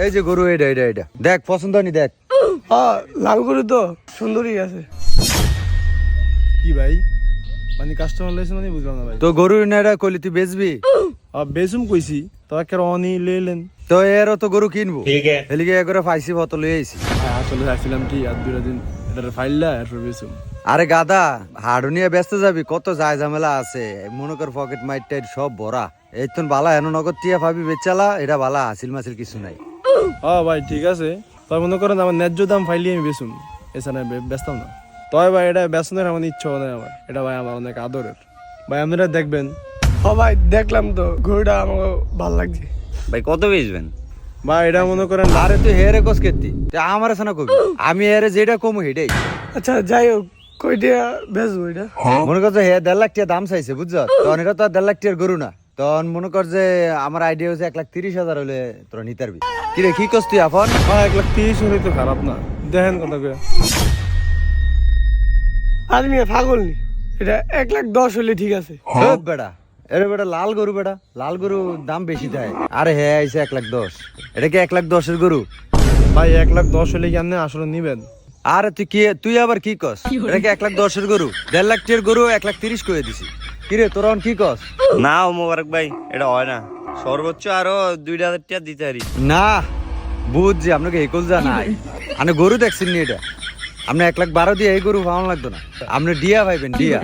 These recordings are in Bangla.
এই যে গরু, এটা এটা এটা দেখ, পছন্দ হয়নি দেখ। হ্যাঁ লাল গরু তো সুন্দরই আছে। কি ভাই মানে কাস্টমার লাইছে মানে বুঝলাম না ভাই। তো গরু না এটা কইলি তুই বেচবি? বেসুম কইছি তো একের অনি লেলেন। তো এরও তো গরু কিনবো, এলিগে করে পাইছি বত লই আইছি। আসলে আসছিলাম কি আর 2 দিন এটা ফাইললা এরপর বেসুম। আরে গাদা, হাড়ু নিয়ে ব্যস্ত যাবি, কত যায় ঝামেলা আছে। মনে কর পকেট মাইট টাইট সব ভরা। এই তো বালা এন নগদ টিয়া ভাবি বেচালা, এটা বালা হাসিল মাসিল কিছু নাই। ভাই ঠিক আছে, তবে মনে করেন আমার ন্যায্য দাম ফাইলি আমি বেসুম, এছাড়া বেচতাম না। তবে ভাই এটা বেচনের আমার ইচ্ছা নেই আমার, এটা ভাই আমার অনেক আদরের। ভাই আপনারা দেখবেন। হ্যাঁ ভাই দেখলাম তো গরুটা আমাকে ভালো লাগছে। ভাই কত বেচবেন? ভাই এটা মনে করেন আরে তুই হেরে কস কেতি, তুই আমার সানা কবি, আমি হেরে যেটা কমু হেটাই। আচ্ছা যাই হোক, কয়টা বেচবো এটা? মনে কর যে হে 1.5 লাখ টাকা দাম চাইছে, বুঝছ? তখন এটা তো 1.5 লাখ টাকার গরু না। তখন মনে কর যে আমার আইডিয়া হচ্ছে 1,30,000 হলে তোরা নিতে পারবি। কিরে কি কস তুই এখন? 1,30,000 হলে তো খারাপ না, দেখেন কথা কয়ে। আর মিয়া পাগল নি, এটা 1,10,000 হলে ঠিক আছে। হ্যাঁ বেটা, এরে বেটা লাল গরু, বেটা লাল গরু দাম বেশি দেয়। আরে হ্যাঁ আইছে 1,10,000, এটা কি 1,10,000 গরু? ভাই 1,10,000 হলে কি আপনি আসলে নিবেন? আরে তুই আবার কি কস? এটা কি 1,10,000 গরু? 1.5 লাখ টাকার গরু 1,30,000 করে দিছি। কিরে তোরা কি কস? না ও মোবারক ভাই, এটা হয় না, সর্বোচ্চ আরো 2,000 টাকা দিতে পারি। না বুঝছি, আপনাকে একুল যা নাই, আপনি গরু দেখছেন নি? এটা আপনি 1,12,000 দিয়ে এই গরু পাওয়া লাগতো না, আপনি ডিয়া পাইবেন ডিয়া।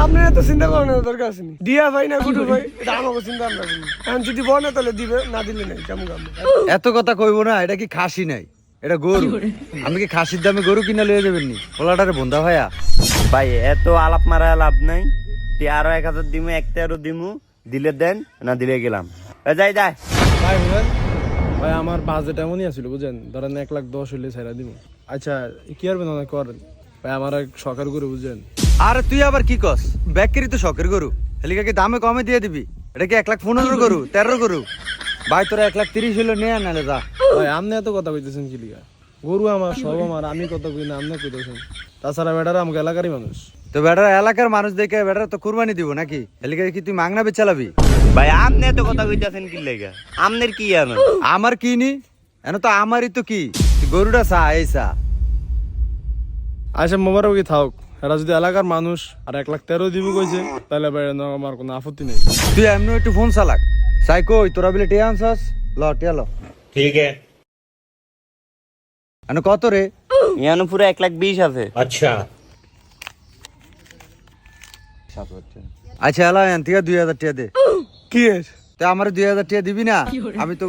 আপনার এত চিন্তা করানোর দরকার আছে নি। দিয়া ভাই না গুটু ভাই, এটা আমাকে চিন্তা ভাবনা করি। এখন যদি বনে তাহলে দিবে, না দিলে নাই, কেমন কাম। এত কথা কইবো না, এটা কি খাসি নাই, এটা গরু। আপনি কি খাসির দামে গরু কিনা লয়ে যাবেন নি? পোলাটারে বন্ধা ভাইয়া। ভাই এত আলাপ মারা লাভ নাই, আরো 1,000 দিমু, 1,13 দিমু, দিলে দেন, না দিলে গেলাম। যাই যাই ভাই বুঝলেন, ভাই আমার বাজেট এমনই আছিল বুঝেন, ধরেন 1,10,000 হলে ছাইরা দিব। আচ্ছা কি করবেন না করেন ভাই, আমার এক শখের গরু বুঝেন। আরে তুই আবার কি কস? ব্যাকেরি তো শখের গরু, হেলিকা কি দামে কমে দিয়ে দিবি? এটা কি 1,15,000 গরু, 13 গরু? ভাই তোরা 1,30,000 হলো নিয়ে নালে যা। ভাই আপনি এত কথা কইতেছেন কি লিগা? গরু আমার সব আমার, আমি কথা কই না, আপনি কইতেছেন। তাছাড়া বেটারা আমাকে এলাকারই মানুষ। তো বেটার এলাকার মানুষ দেখে বেটার তো কুরবানি দিব নাকি? হেলিকা কি তুই মাংনা বেচালাবি? ভাই আপনি এত কথা কইতাছেন কি লেগা? আমনের কি জানো? আমার কি নি, এন তো আমারই তো কি, তুই গরুটা চা এই চা। আচ্ছা মোবারক কি থাক, এরা যদি এলাকার মানুষ আর 1,13,000 দিব কইছে, তাহলে ভাই আমার কোনো আপত্তি নেই। তুই এমনি একটু ফোন চালাক, চাই কই তোরা বলে টিয়া আনছাস, ল টিয়া ল। ঠিক আছে। এন কত রে? ইয়ানো পুরো 1,20,000 আছে। আচ্ছা এলা এন থেকে 2,000 টাকা দে। কি এর? তো আমার 2,000 টাকা দিবি না? আমি তো